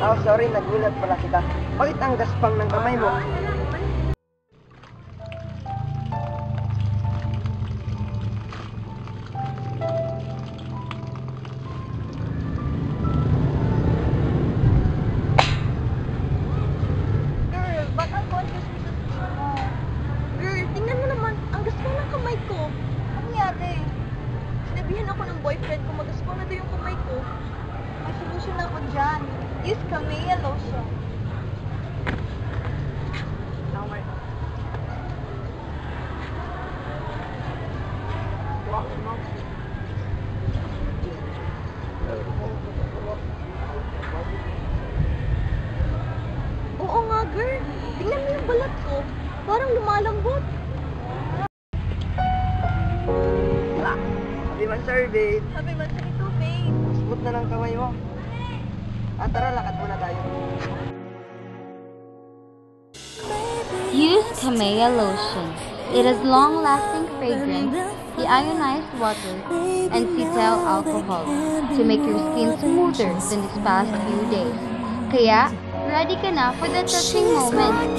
Oh, sorry, nagulat pala kita. Bakit ang gaspang ng kamay mo? Girl, ba't ang conscious mo sa tingin mo? Girl, tingnan mo naman, ang gaspang ng kamay ko. Ano nangyari? Sinabihan ako ng boyfriend ko, magaspang na daw yung kamay ko. May solusyon ako dyan. Use Camellia lotion. Oo nga, girl. Tingnan mo yung balat ko. Parang lumalambot. Happy man, sir, babe. Sabi man sa ito, babe. Smooth na ng kamay mo. Tara, lakad muna tayo. Use Camellia lotion. It has long-lasting fragrance, deionized water, and cetyl alcohol to make your skin smoother than these past few days. Kaya, ready ka na for the touching moment.